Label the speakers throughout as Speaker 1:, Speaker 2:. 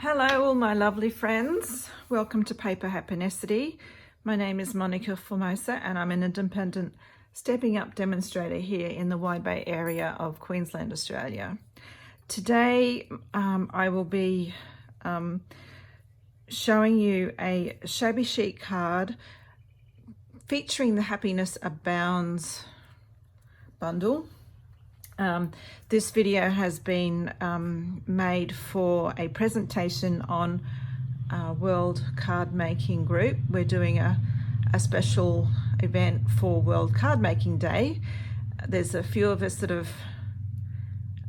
Speaker 1: Hello all my lovely friends, welcome to Paper Happinicity. My name is Monica Formosa and I'm an independent stepping up demonstrator here in the Wide Bay area of Queensland, Australia. Today I will be showing you a Shabby Chic card featuring the Happiness Abounds bundle. This video has been made for a presentation on World Card Making Group. We're doing a special event for World Card Making Day. There's a few of us that have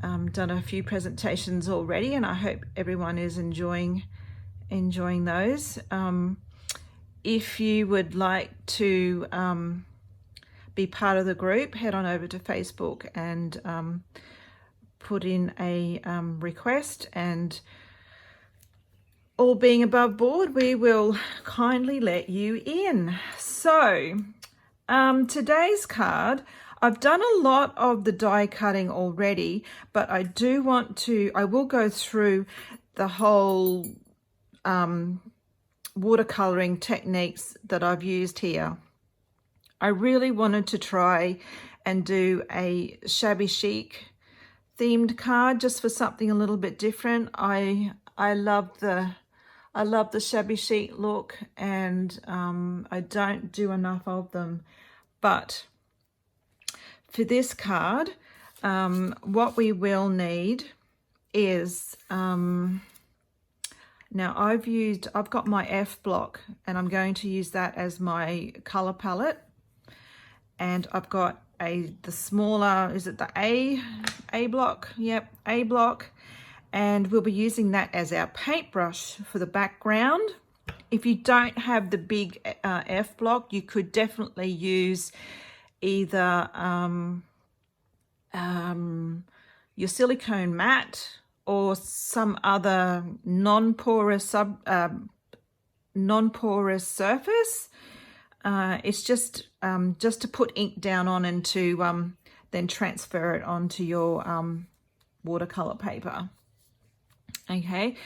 Speaker 1: done a few presentations already, and I hope everyone is enjoying those. If you would like to be part of the group, head on over to Facebook and put in a request, and all being above board, we will kindly let you in. So today's card, I've done a lot of the die cutting already, but I will go through the whole watercoloring techniques that I've used here. I really wanted to try and do a Shabby Chic themed card just for something a little bit different. I love the Shabby Chic look, and I don't do enough of them. But for this card, what we will need is now I've got my F block, and I'm going to use that as my color palette. And I've got the smaller, is it the A block? Yep, A block. And we'll be using that as our paintbrush for the background. If you don't have the big F block, you could definitely use either your silicone matte or some other non-porous surface. It's just to put ink down on and to then transfer it onto your watercolor paper. Okay,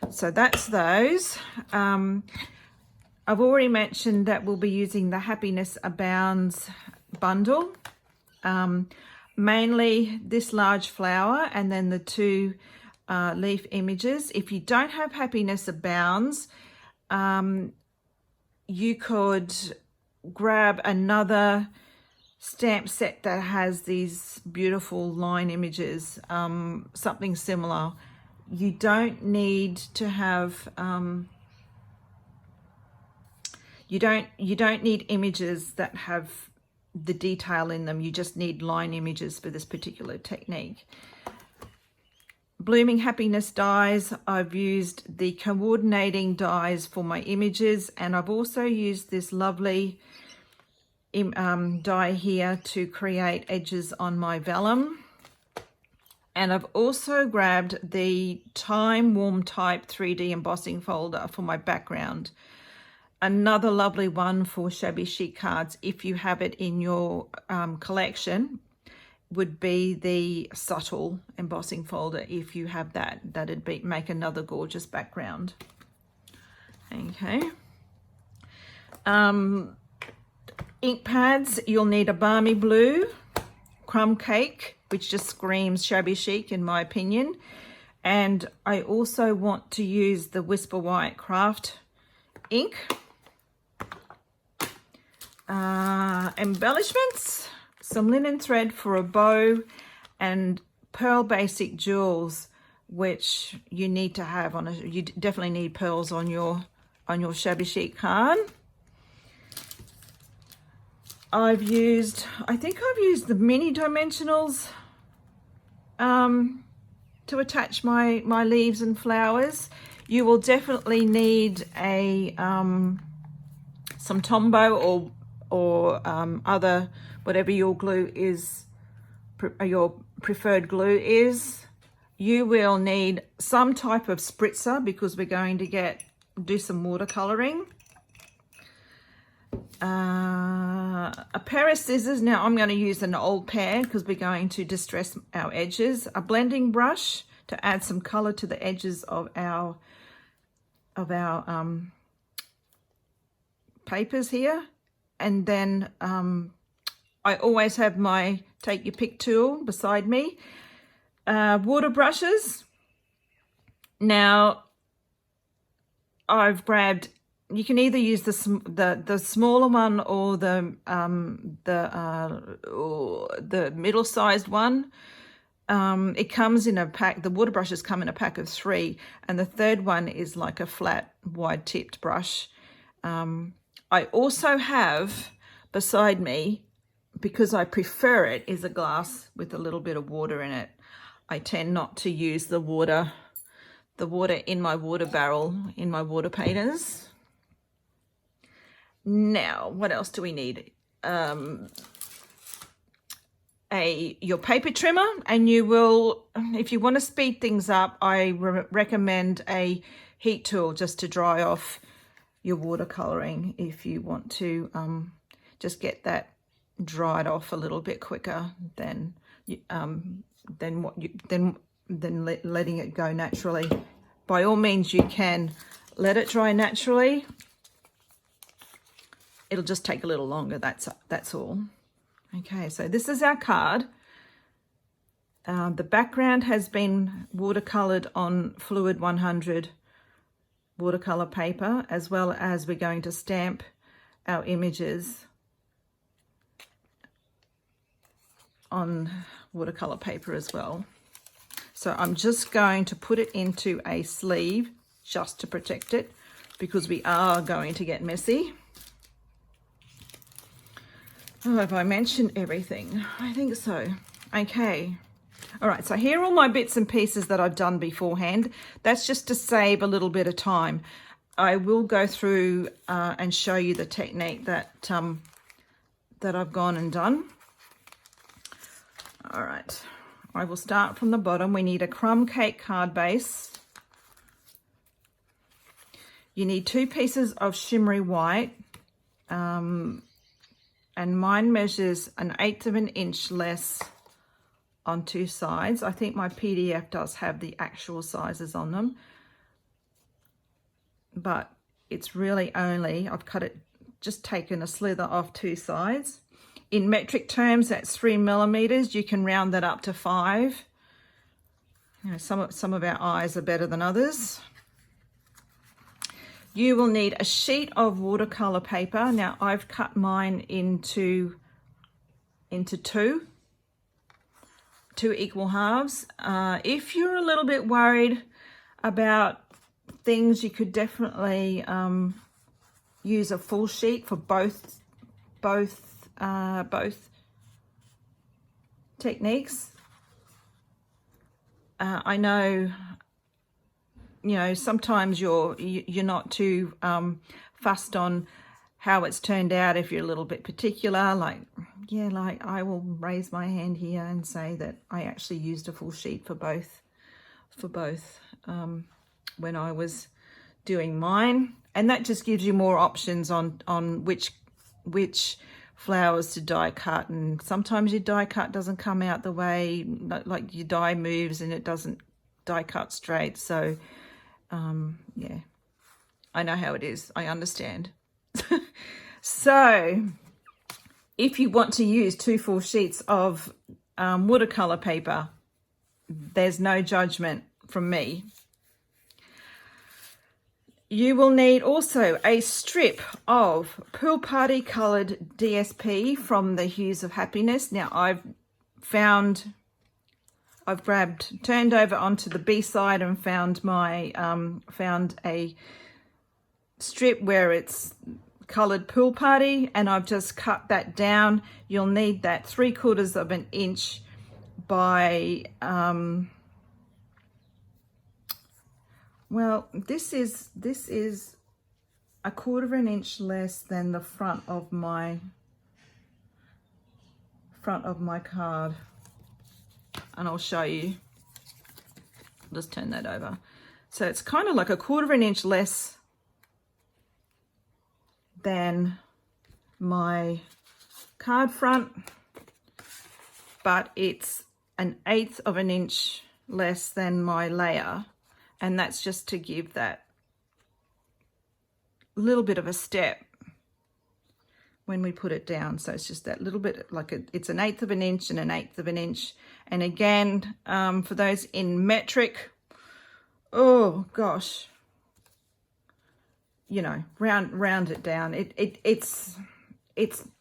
Speaker 1: so that's those. I've already mentioned that we'll be using the Happiness Abounds bundle. Mainly this large flower and then the two leaf images. If you don't have Happiness Abounds, you could grab another stamp set that has these beautiful line images, something similar. You don't need to have you don't need images that have the detail in them. You just need line images for this particular technique. Blooming Happiness dies, I've used the coordinating dies for my images, and I've also used this lovely die here to create edges on my vellum. And I've also grabbed the Time Warm Type 3D embossing folder for my background. Another lovely one for Shabby Chic cards, if you have it in your collection, would be the subtle embossing folder. If you have that, that'd make another gorgeous background. Okay. Ink pads, you'll need a Balmy blue, Crumb cake, which just screams Shabby Chic in my opinion. And I also want to use the Whisper White craft ink. Embellishments, some linen thread for a bow, and pearl basic jewels, which you need to have on you definitely need pearls on your Shabby Chic card. I think I've used the mini dimensionals to attach my leaves and flowers. You will definitely need a some Tombow or other, whatever your glue is, your preferred glue is. You will need some type of spritzer because we're going to do some watercoloring. A pair of scissors. Now I'm going to use an old pair because we're going to distress our edges. A blending brush to add some color to the edges of our papers here, and then I always have my take your pick tool beside me. Water brushes. Now I've grabbed, you can either use the smaller one or the middle-sized one. It comes in a pack. The water brushes come in a pack of 3, and the third one is like a flat, wide-tipped brush. I also have beside me, because I prefer it, is a glass with a little bit of water in it. I tend not to use the water in my water barrel in my water painters. Now, what else do we need? Your paper trimmer, and you will, if you want to speed things up, I recommend a heat tool just to dry off your watercoloring if you want to just get that dried off a little bit quicker than letting it go naturally. By all means, you can let it dry naturally. It'll just take a little longer, that's all. Okay, so this is our card. The background has been watercolored on Fluid 100 watercolor paper, as well as we're going to stamp our images on watercolor paper as well. So I'm just going to put it into a sleeve just to protect it, because we are going to get messy. Oh, have I mentioned everything? I think so. Okay. All right, so here are all my bits and pieces that I've done beforehand. That's just to save a little bit of time. I will go through and show you the technique that I've gone and done. All right, I will start from the bottom. We need a crumb cake card base. You need 2 pieces of shimmery white. And mine measures 1/8 of an inch less on 2 sides. I think my PDF does have the actual sizes on them, but it's really only, I've cut it, just taken a slither off 2 sides. In metric terms, that's 3 millimeters. You can round that up to 5. You know, some of our eyes are better than others. You will need a sheet of watercolor paper. Now I've cut mine into 2 equal halves. If you're a little bit worried about things, you could definitely use a full sheet for both techniques. I know, you know, sometimes you're not too fussed on how it's turned out. If you're a little bit particular, like I will raise my hand here and say that I actually used a full sheet for both when I was doing mine, and that just gives you more options on which flowers to die cut. And sometimes your die cut doesn't come out the way, like your die moves and it doesn't die cut straight. So yeah, I know how it is. I understand. So if you want to use 2 full sheets of watercolor paper, there's no judgment from me. You will need also a strip of Pool Party coloured DSP from the Hues of Happiness. Now I've turned over onto the B side and found a strip where it's coloured Pool Party, and I've just cut that down. You'll need that 3/4 of an inch by well, this is 1/4 of an inch less than the front of my card, and I'll show you. I'll just turn that over. So it's kind of like 1/4 of an inch less than my card front, but it's 1/8 of an inch less than my layer, and that's just to give that little bit of a step when we put it down. So it's just that little bit, like it's 1/8 of an inch and 1/8 of an inch. And again, for those in metric, oh gosh, you know, round it down. It's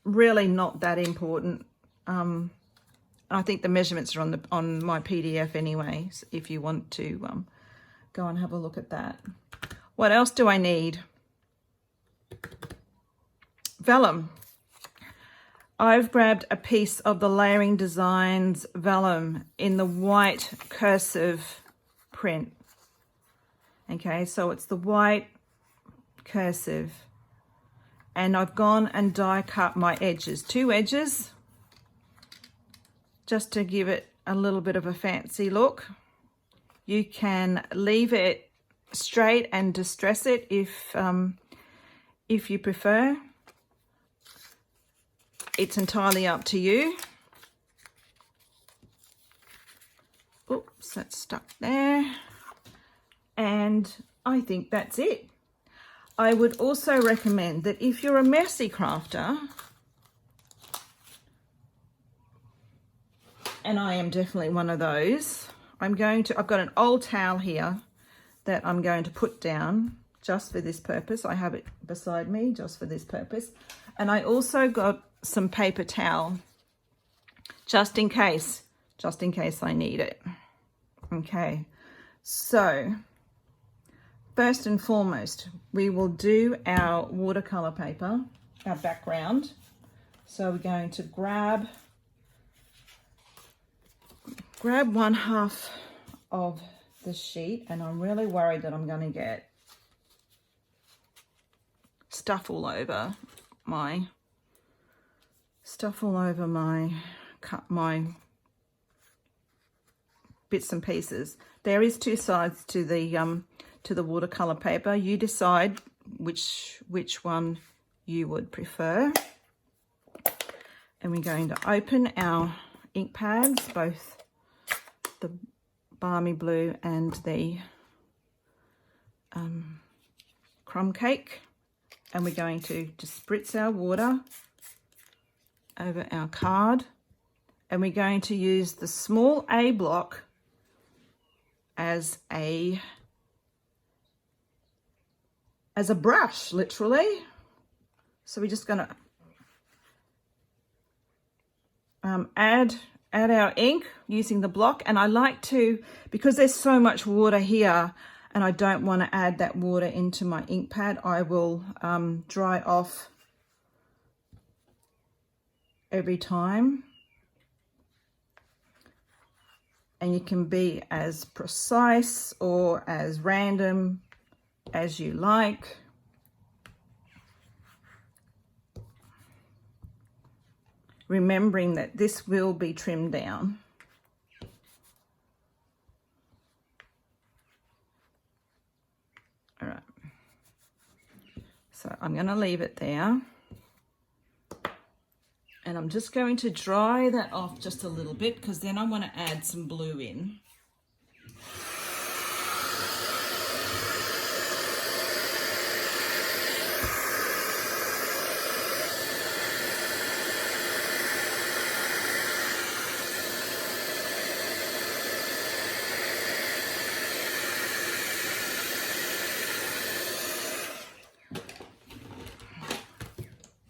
Speaker 1: really not that important. I think the measurements are on my PDF anyway, so if you want to go and have a look at that. What else do I need? Vellum. I've grabbed a piece of the Layering Designs Vellum in the white cursive print. Okay, so it's the white cursive. And I've gone and die cut my edges, 2 edges, just to give it a little bit of a fancy look. You can leave it straight and distress it if you prefer. It's entirely up to you. Oops, that's stuck there. And I think that's it. I would also recommend that if you're a messy crafter, and I am definitely one of those, I've got an old towel here that I'm going to put down just for this purpose. I have it beside me just for this purpose. And I also got some paper towel just in case I need it. Okay, so first and foremost, we will do our watercolor paper, our background. So we're going to grab 1/2 of the sheet, and I'm really worried that I'm going to get stuff all over my bits and pieces. There is 2 sides to the watercolor paper. You decide which one you would prefer. And we're going to open our ink pads, both the Balmy Blue and the Crumb Cake, and we're going to just spritz our water over our card, and we're going to use the small A block as a brush, literally. So we're just going to add our ink using the block. And I like to, because there's so much water here and I don't want to add that water into my ink pad, I will dry off every time. And you can be as precise or as random as you like. Remembering that this will be trimmed down. All right. So I'm going to leave it there. And I'm just going to dry that off just a little bit, because then I want to add some blue in.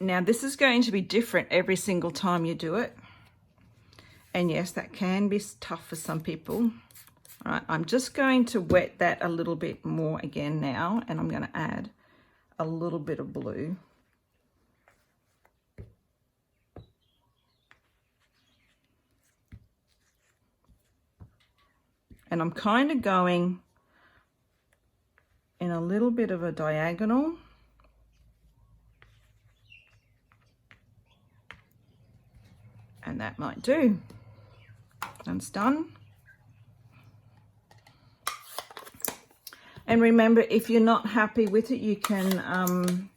Speaker 1: Now this is going to be different every single time you do it. And yes, that can be tough for some people. All right, I'm just going to wet that a little bit more again now, and I'm going to add a little bit of blue. And I'm kind of going in a little bit of a diagonal. And that might do. That's done. And remember, if you're not happy with it, you can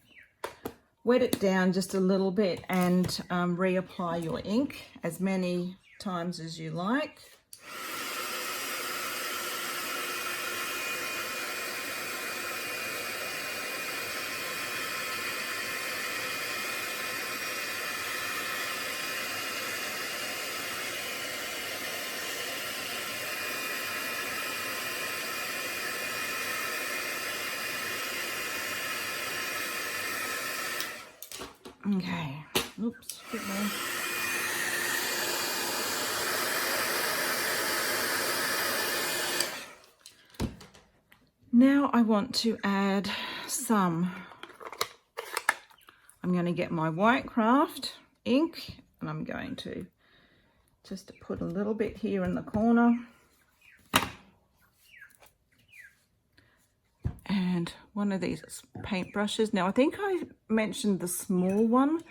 Speaker 1: wet it down just a little bit and reapply your ink as many times as you like. Okay, oops, a bit more. Now I want to add some, I'm going to get my white craft ink and I'm going to just put a little bit here in the corner. And one of these paint brushes. Now I think I mentioned the small one,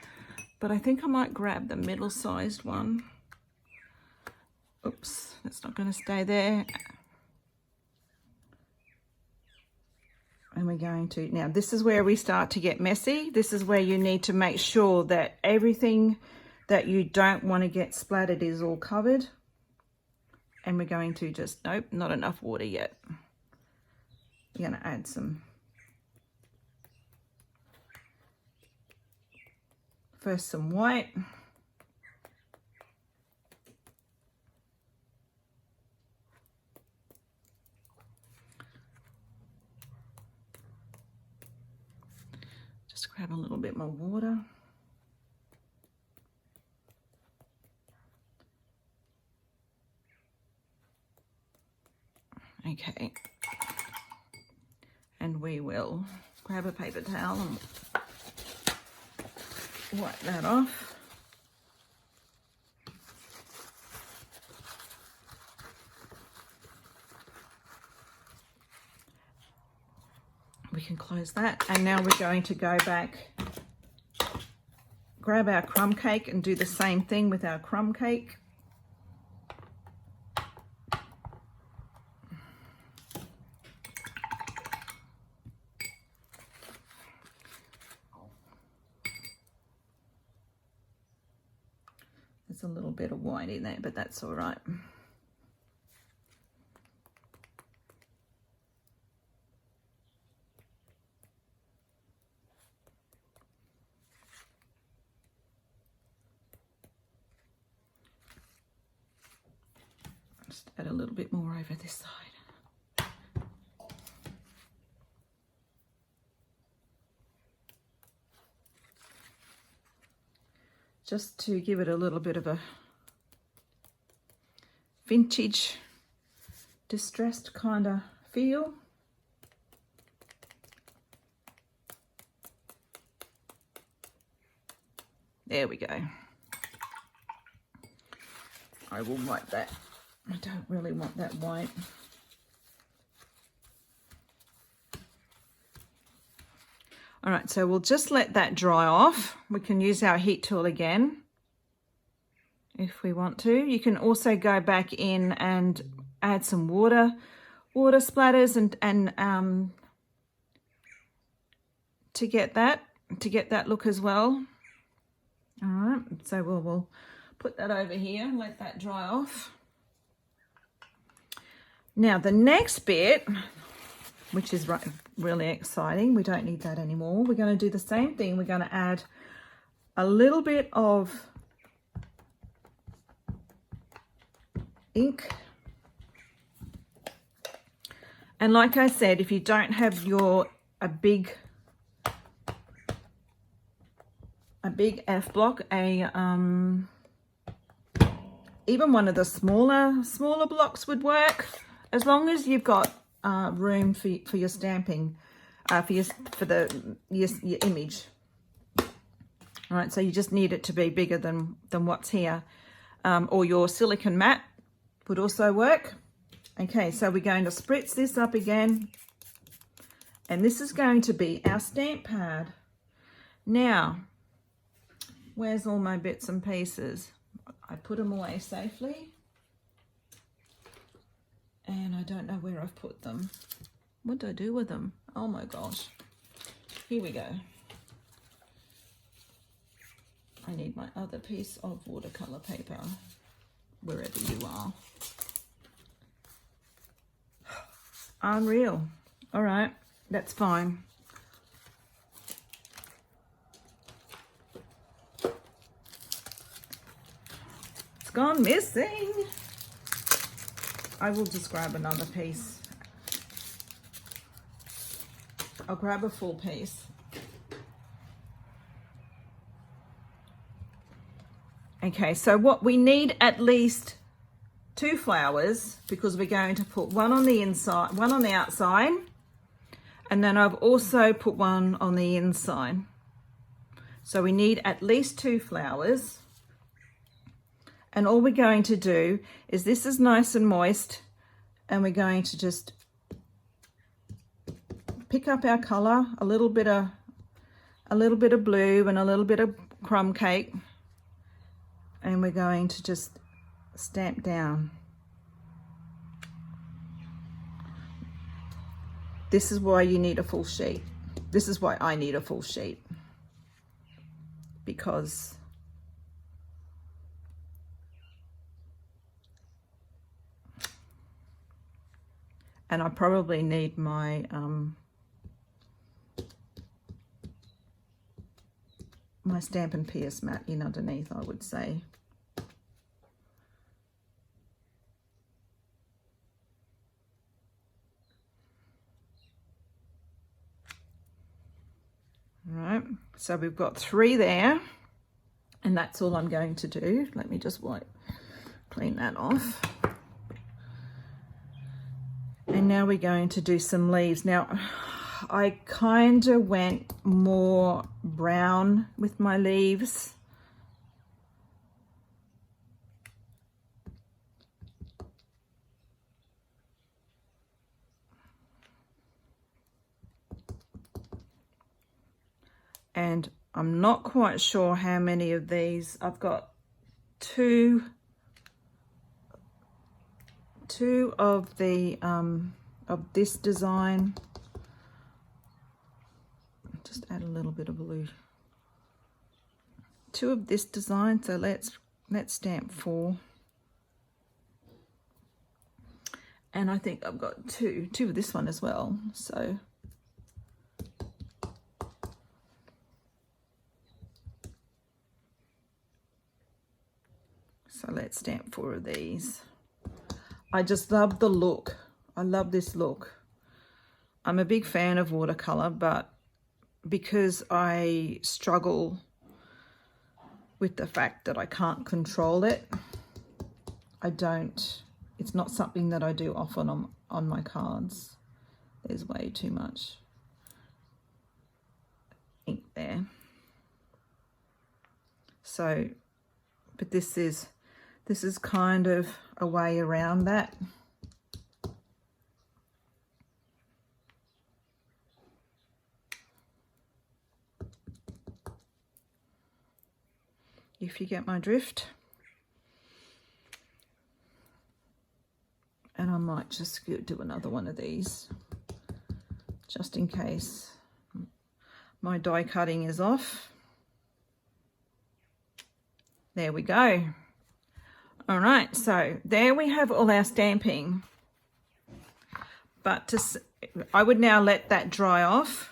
Speaker 1: but I think I might grab the middle-sized one. Oops, that's not going to stay there. And we're going to, now this is where we start to get messy. This is where you need to make sure that everything that you don't want to get splattered is all covered. And we're going to just, nope, not enough water yet. We're going to add some, first some white. Just grab a little bit more water. Okay. And we will grab a paper towel and wipe that off. We can close that, and now we're going to go back, grab our crumb cake and do the same thing with our crumb cake. There's a little bit of white in there, but that's all right. Just add a little bit more over this side. Just to give it a little bit of a vintage, distressed kind of feel. There we go. I will wipe that. I don't really want that white. All right, so we'll just let that dry off. We can use our heat tool again if we want to. You can also go back in and add some water splatters and to get that look as well. All right, so we'll put that over here and let that dry off. Now the next bit, which is really exciting, we don't need that anymore. We're going to do the same thing. We're going to add a little bit of ink. And like I said, if you don't have a big F block, even one of the smaller blocks would work, as long as you've got room for your stamping, for your image. All right, so you just need it to be bigger than what's here, or your silicone mat would also work. Okay, so we're going to spritz this up again, and this is going to be our stamp pad. Now, where's all my bits and pieces? I put them away safely. And I don't know where I've put them. What do I do with them? Oh my gosh. Here we go. I need my other piece of watercolor paper, wherever you are. Unreal. All right, that's fine. It's gone missing. I will just grab another piece. I'll grab a full piece. Okay, so what we need, at least 2 flowers, because we're going to put one on the inside, one on the outside, and then I've also put one on the inside. So we need at least 2 flowers. And all we're going to do is, this is nice and moist, and we're going to just pick up our color, a little bit of blue and a little bit of crumb cake, and we're going to just stamp down. This is why you need a full sheet. This is why I need a full sheet, because and I probably need my my Stampin' Pierce mat in underneath, I would say. Right, so we've got 3 there, and that's all I'm going to do. Let me just clean that off. And now we're going to do some leaves. Now, I kind of went more brown with my leaves. And I'm not quite sure how many of these. I've got two of the of this design. Just add a little bit of blue. 2 of this design, so let's stamp 4. And I think I've got two of this one as well. So let's stamp 4 of these. I just love the look. I love this look. I'm a big fan of watercolor, but because I struggle with the fact that I can't control it, it's not something that I do often on my cards. There's way too much ink there. So, but this is kind of a way around that. If you get my drift. And I might just do another one of these, just in case my die cutting is off. There we go. All right, so there we have all our stamping. But I would now let that dry off.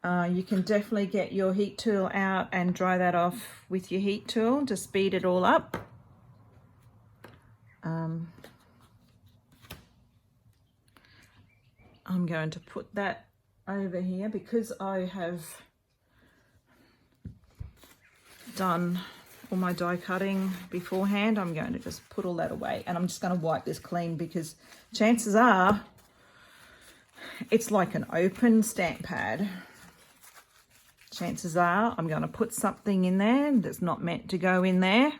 Speaker 1: You can definitely get your heat tool out and dry that off with your heat tool to speed it all up. I'm going to put that over here because I have done all my die cutting beforehand. I'm going to just put all that away, and I'm just going to wipe this clean because chances are it's like an open stamp pad. Chances are I'm going to put something in there that's not meant to go in there,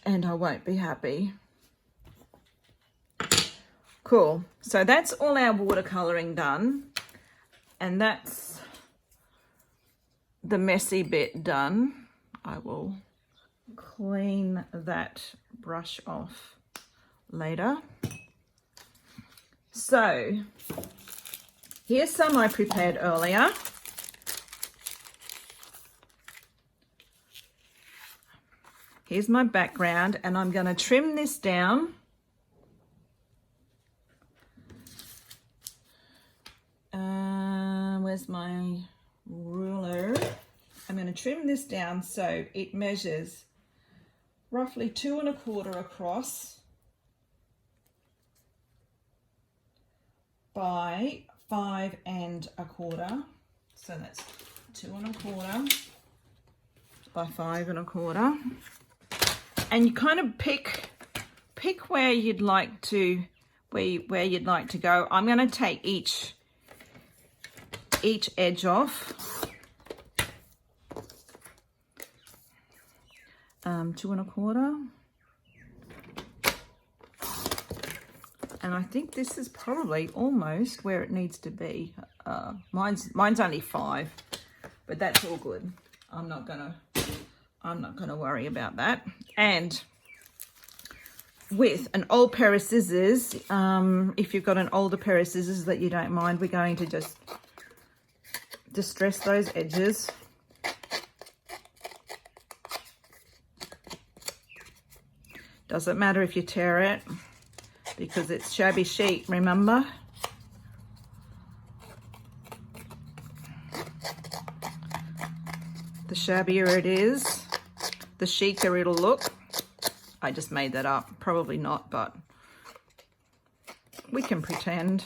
Speaker 1: and I won't be happy. Cool. So that's all our watercolouring done, and that's the messy bit done. I will clean that brush off later. So here's some I prepared earlier. Here's my background, and I'm going to trim this down. Where's my ruler? I'm going to trim this down so it measures roughly 2 1/4 across by 5 1/4. So that's 2 1/4 by 5 1/4, and you kind of pick where you'd like to go. I'm going to take each edge off. 2 1/4, and I think this is probably almost where it needs to be. Mine's only 5, but that's all good. I'm not gonna worry about that. And with an old pair of scissors, if you've got an older pair of scissors that you don't mind, we're going to just distress those edges. Doesn't matter if you tear it, because it's Shabby Chic, remember? The shabbier it is, the chicer it'll look. I just made that up. Probably not, but we can pretend.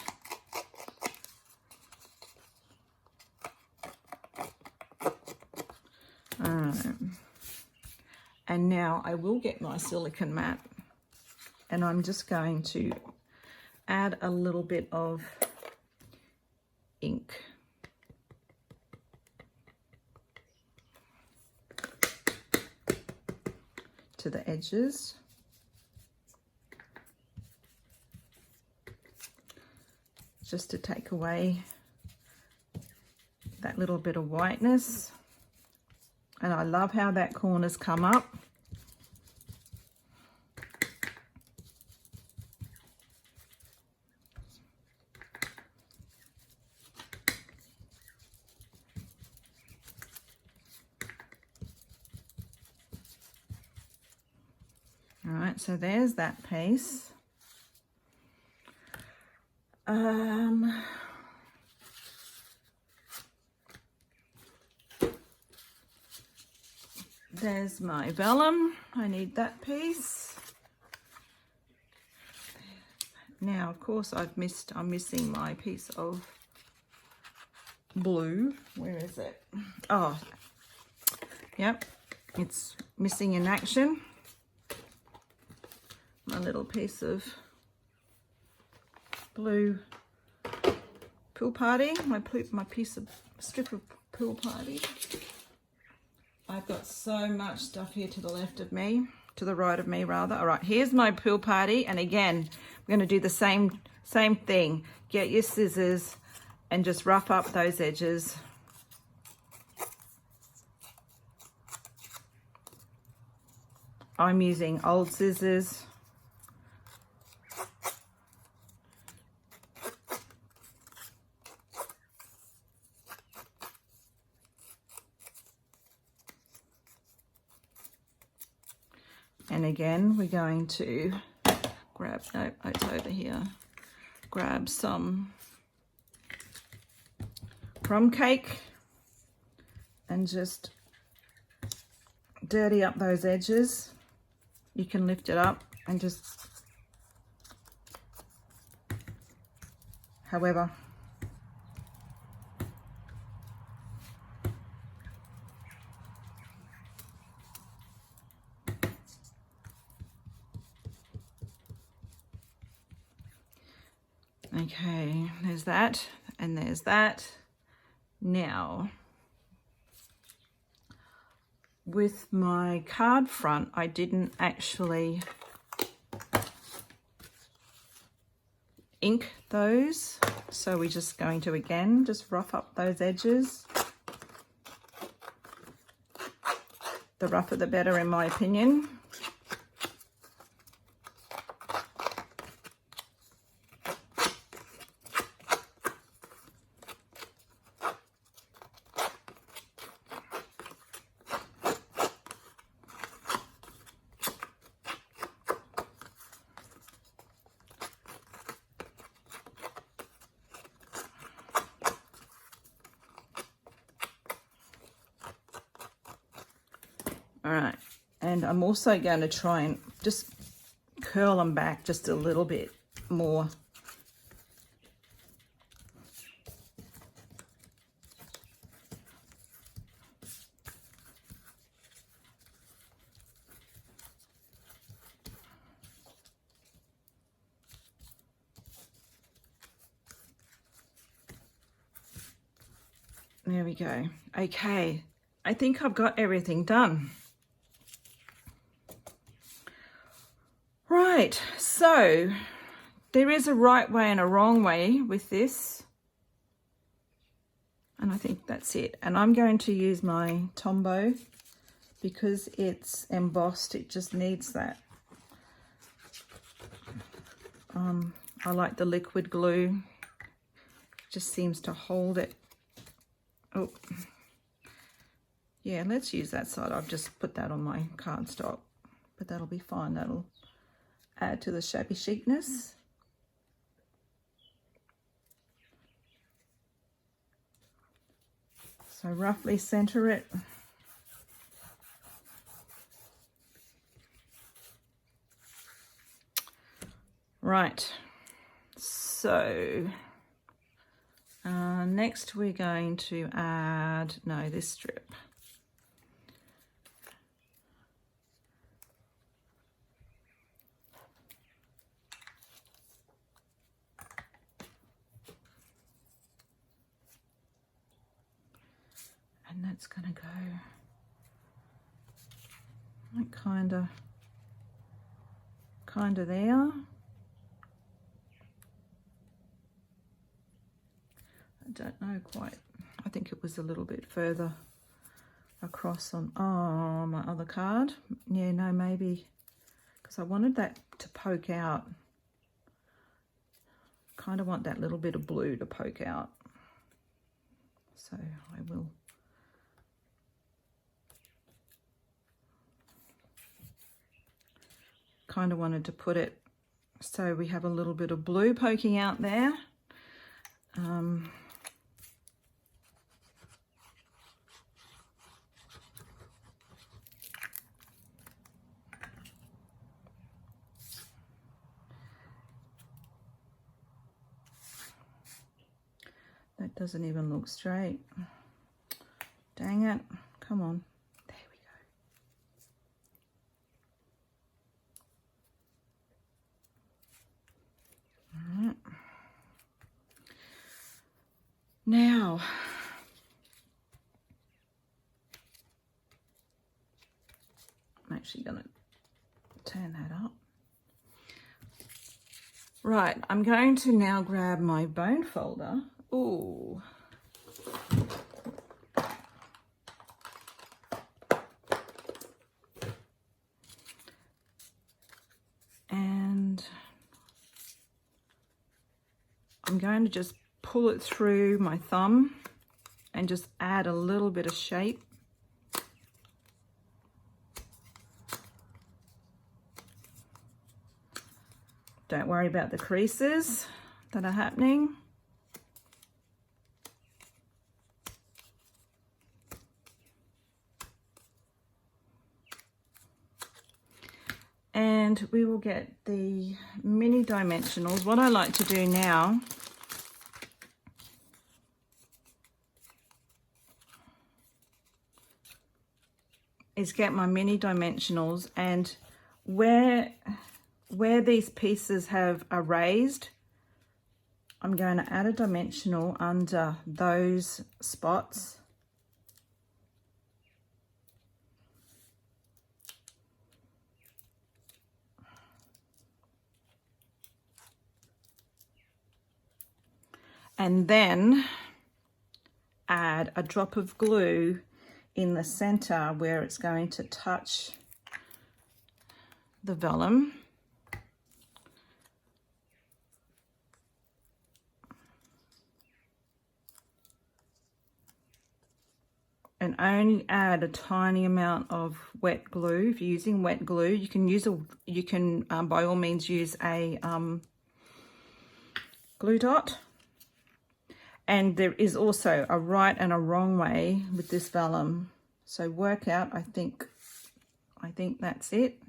Speaker 1: All right. And now I will get my silicone mat, and I'm just going to add a little bit of ink. To the edges. Just to take away that little bit of whiteness. And I love how that corner's come up. All right, so there's that piece. There's my vellum. I need that piece. Now, of course, I'm missing my piece of blue. Where is it? Oh, yep, it's missing in action. My little piece of blue Pool Party, my piece of strip of Pool Party. I've got so much stuff here to the left of me, to the right of me rather. All right, here's my Pool Party, and again, we're going to do the same thing. Get your scissors and just rough up those edges. I'm using old scissors. And again, we're going to grab, no, it's over here. Grab some crumb cake and just dirty up those edges. You can lift it up and just, however. Okay, there's that, and there's that. Now, with my card front, I didn't actually ink those, so we're just going to, again, just rough up those edges. The rougher the better, in my opinion. All right, and I'm also going to try and just curl them back just a little bit more. There we go. Okay, I think I've got everything done. Right, so there is a right way and a wrong way with this. And I think that's it. And I'm going to use my Tombow because it's embossed. It just needs that. I like the liquid glue. It just seems to hold it. Oh, yeah, let's use that side. I've just put that on my cardstock, but that'll be fine. That'll add to the shabby chicness. So roughly center it. Right, so next we're going to add, no, this strip. And that's going to go like kind of there. I don't know quite. I think it was a little bit further across on my other card. Yeah, no, maybe because I wanted that to poke out. Kind of want that little bit of blue to poke out. So I will. Kind of wanted to put it so we have a little bit of blue poking out there. That doesn't even look straight. Dang it. Come on. There we go. All right. Now, I'm actually going to turn that up. Right, I'm going to now grab my bone folder. Ooh. And I'm going to just pull it through my thumb and just add a little bit of shape. Don't worry about the creases that are happening. And we will get the mini dimensionals. What I like to do now is get my mini dimensionals, and where these pieces are raised, I'm going to add a dimensional under those spots. And then add a drop of glue in the center where it's going to touch the vellum. And only add a tiny amount of wet glue. If you're using wet glue, you can by all means use a glue dot. And there is also a right and a wrong way with this vellum. So work out, I think that's it.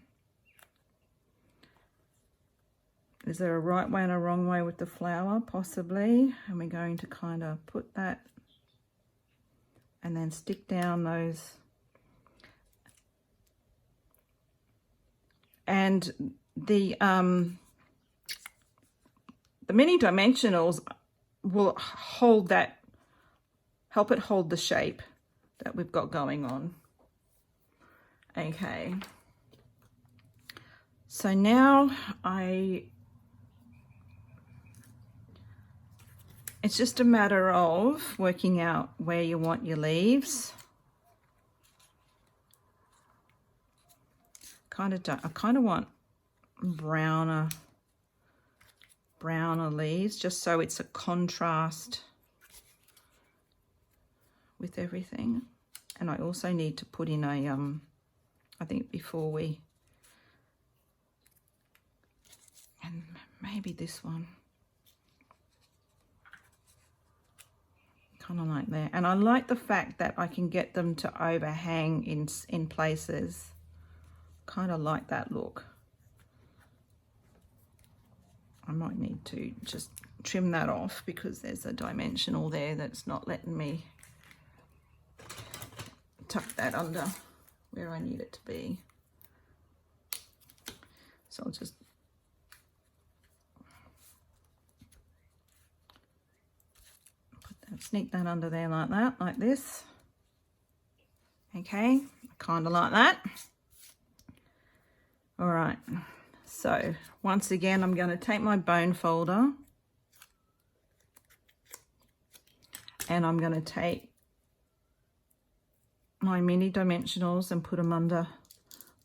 Speaker 1: Is there a right way and a wrong way with the flower? Possibly. And we're going to kind of put that and then stick down those. And the mini dimensionals will hold that help it hold the shape that we've got going on. Okay, so now it's just a matter of working out where you want your leaves. I kind of want browner leaves, just so it's a contrast with everything. And I also need to put in a I think before we, and maybe this one, kind of like that. And I like the fact that I can get them to overhang in places. Kind of like that look. I might need to just trim that off because there's a dimensional there that's not letting me tuck that under where I need it to be. So I'll just sneak that under there like that, like this. Okay, kind of like that. All right, so once again, I'm going to take my bone folder and I'm going to take my mini dimensionals and put them under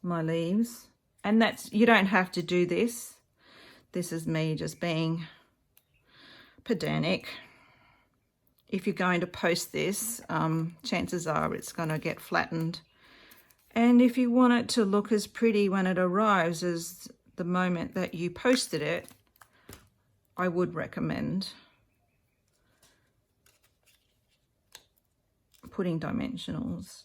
Speaker 1: my leaves. And that's, you don't have to do this. This is me just being pedantic. If you're going to post this, chances are it's going to get flattened. And if you want it to look as pretty when it arrives as the moment that you posted it, I would recommend putting dimensionals,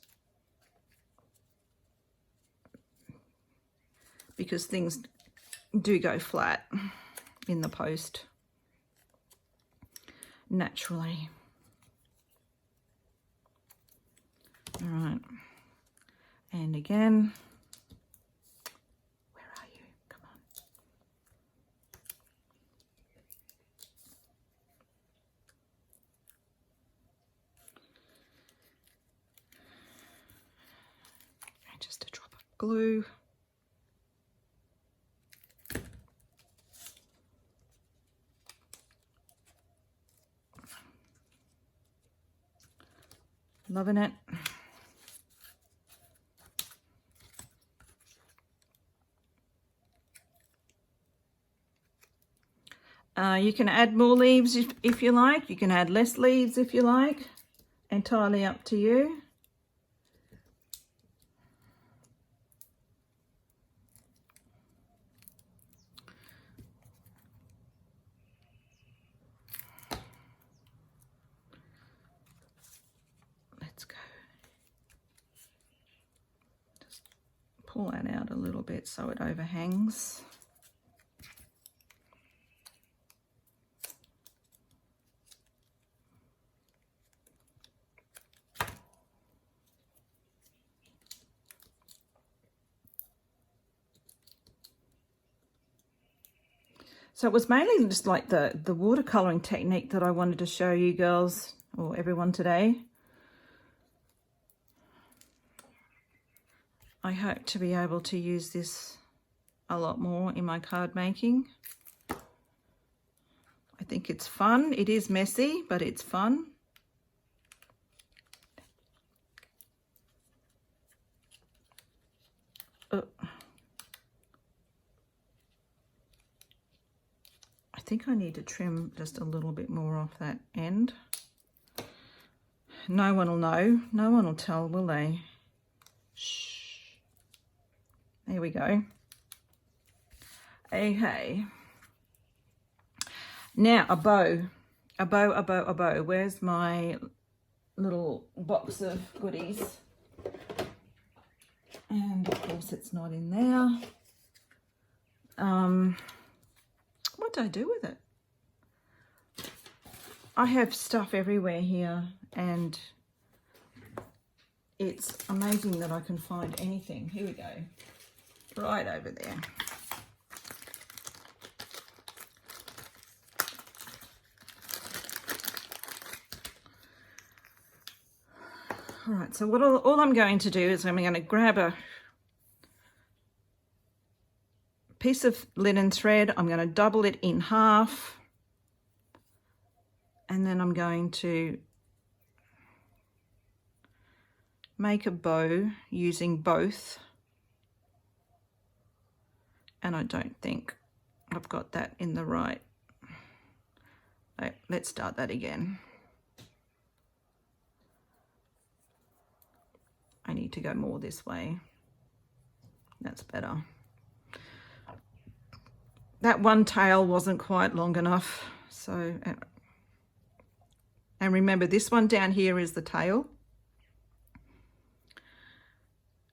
Speaker 1: because things do go flat in the post naturally. All right. And again, where are you? Come on. And just a drop of glue. Loving it. You can add more leaves if you like. You can add less leaves if you like. Entirely up to you. Let's go. Just pull that out a little bit so it overhangs. So it was mainly just like the watercolouring technique that I wanted to show you girls, or everyone today. I hope to be able to use this a lot more in my card making. I think it's fun. It is messy, but it's fun. I think I need to trim just a little bit more off that end. No one will know. No one will tell, will they? Shh. There we go. Okay. Now a bow. A bow. Where's my little box of goodies? And of course it's not in there. What do I do with it? I have stuff everywhere here, and it's amazing that I can find anything. Here we go. Right over there. All right, so all I'm going to do is I'm going to grab a piece of linen thread. I'm going to double it in half, and then I'm going to make a bow using both, and I don't think I've got that in the right. Let's start that again. I need to go more this way. That's better. That one tail wasn't quite long enough, so, and remember this one down here is the tail.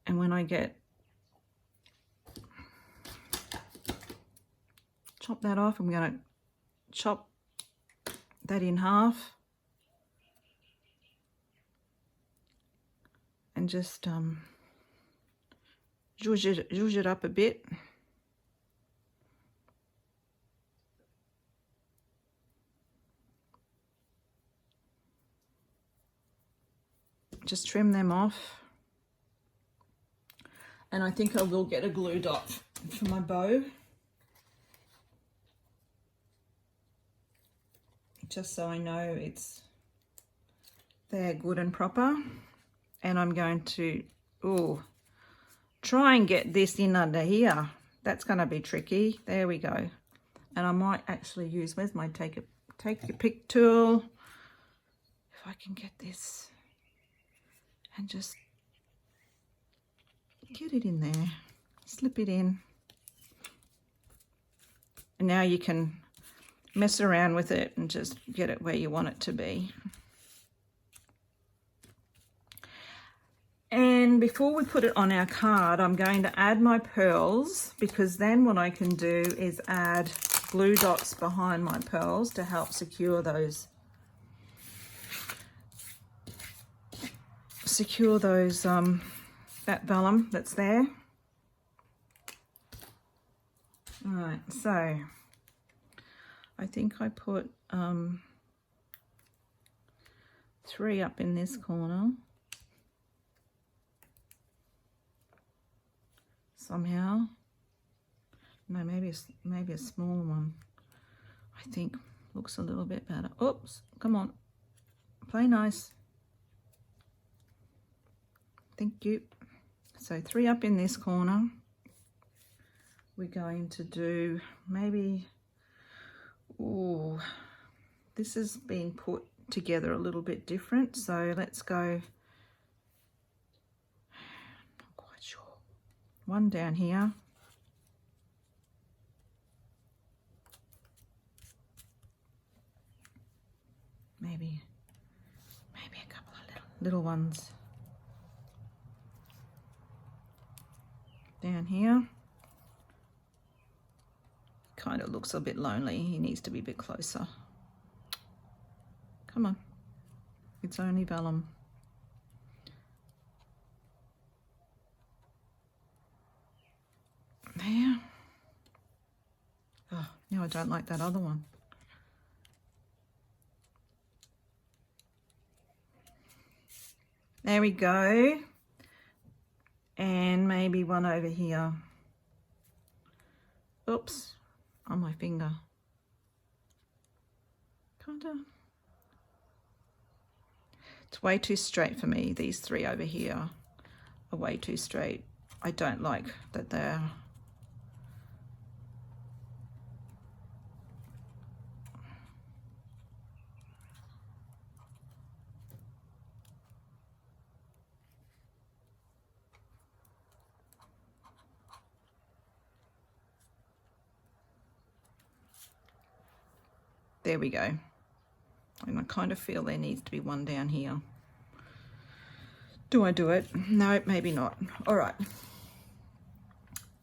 Speaker 1: And when I chop that off, I'm going to chop that in half and just zhuzh it up a bit. Just trim them off. And I think I will get a glue dot for my bow, just so I know it's there good and proper. And I'm going to try and get this in under here. That's going to be tricky. There we go. And I might actually use, where's my take your pick tool, if I can get this and just get it in there, slip it in, and now you can mess around with it and just get it where you want it to be. And before we put it on our card, I'm going to add my pearls, because then what I can do is add glue dots behind my pearls to help secure those that vellum that's there. All right, so I think I put 3 up in this corner somehow. No, maybe a smaller one. I think looks a little bit better. Oops, come on, play nice. Thank you. So 3 up in this corner. We're going to do maybe, this has been put together a little bit different. So let's go, not quite sure. 1 down here. Maybe a couple of little ones down here. Kind of looks a bit lonely. He needs to be a bit closer. Come on, it's only vellum. There. Oh, now I don't like that other one. There we go. And maybe one over here. Oops, on my finger. Kinda. It's way too straight for me. These 3 over here are way too straight. I don't like that they're there we go. And I kind of feel there needs to be one down here. Do I do it? No, maybe not. All right.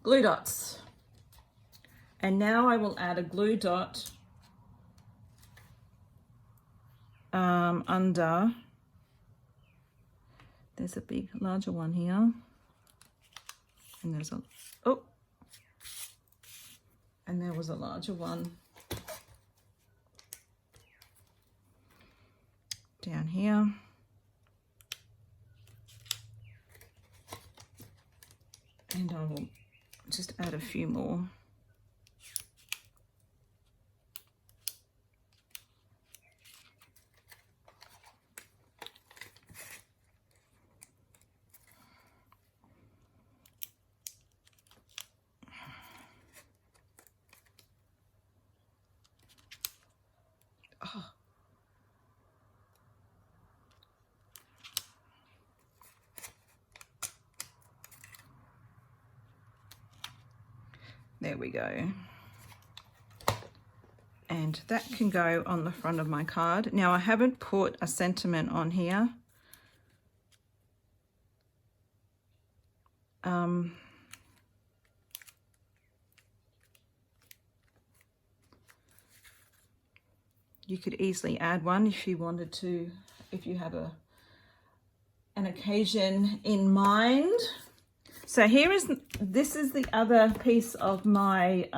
Speaker 1: Glue dots. And now I will add a glue dot under. There's a larger one here. And there's and there was a larger one down here. And I will just add a few more. Oh. There we go. And that can go on the front of my card. Now I haven't put a sentiment on here. You could easily add one if you wanted to, if you have an occasion in mind. So this is the other piece of my,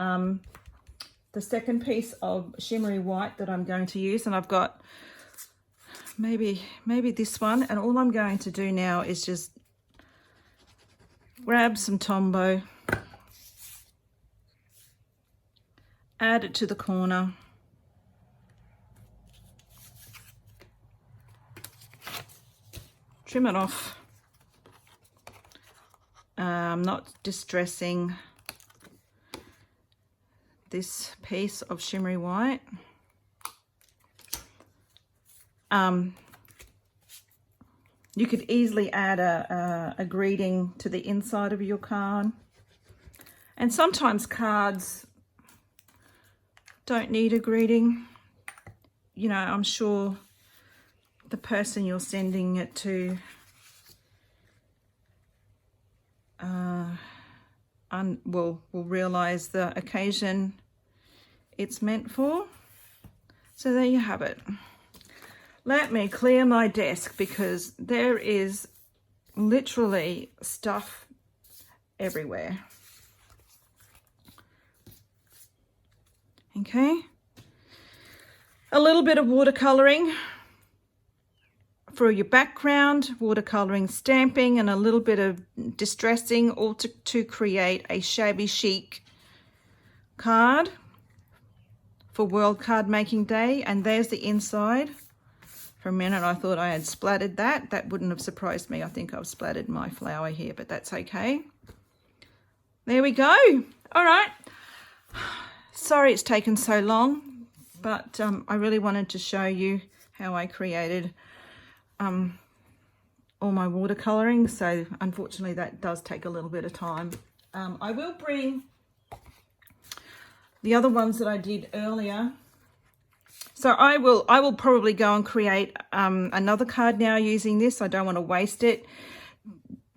Speaker 1: the second piece of shimmery white that I'm going to use. And I've got maybe this one. And all I'm going to do now is just grab some Tombow, add it to the corner. Trim it off. I'm not distressing this piece of shimmery white. You could easily add a greeting to the inside of your card. And sometimes cards don't need a greeting. You know, I'm sure the person you're sending it to will realize the occasion it's meant for. So there you have it. Let me clear my desk because there is literally stuff everywhere. Okay, a little bit of watercoloring for your background, watercolouring, stamping, and a little bit of distressing, all to create a shabby chic card for World Card Making Day. And there's the inside. For a minute I thought I had splattered that. That wouldn't have surprised me. I think I've splattered my flower here, but that's okay. There we go. All right. Sorry it's taken so long, but I really wanted to show you how I created all my watercolouring. So unfortunately that does take a little bit of time. I will bring the other ones that I did earlier. So I will probably go and create another card now using this. I don't want to waste it.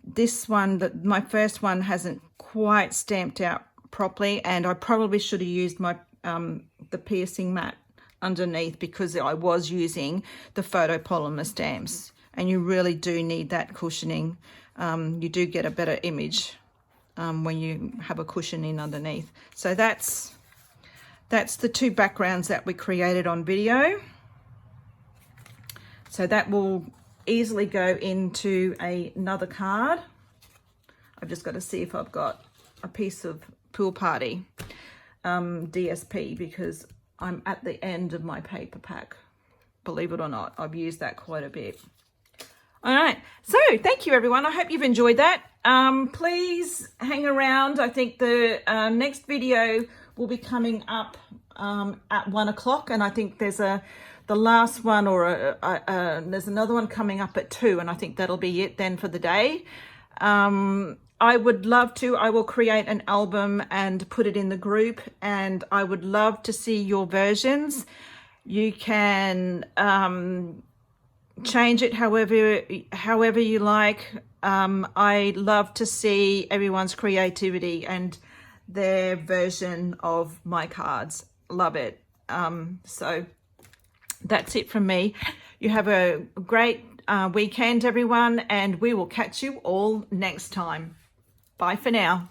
Speaker 1: This one, my first one, hasn't quite stamped out properly, and I probably should have used my the piercing mat underneath because I was using the photopolymer stamps, and you really do need that cushioning. You do get a better image when you have a cushion in underneath. So that's the two backgrounds that we created on video. So that will easily go into another card. I've just got to see if I've got a piece of Pool Party DSP, because I'm at the end of my paper pack. Believe it or not, I've used that quite a bit. All right, so thank you everyone. I hope you've enjoyed that. Please hang around. I think the next video will be coming up at 1 o'clock, and I think there's the last one, or there's another one coming up at 2, and I think that'll be it then for the day. I would love to, I will create an album and put it in the group, and I would love to see your versions. You can change it however you like. I love to see everyone's creativity and their version of my cards. Love it. So that's it from me. You have a great weekend, everyone, and we will catch you all next time. Bye for now.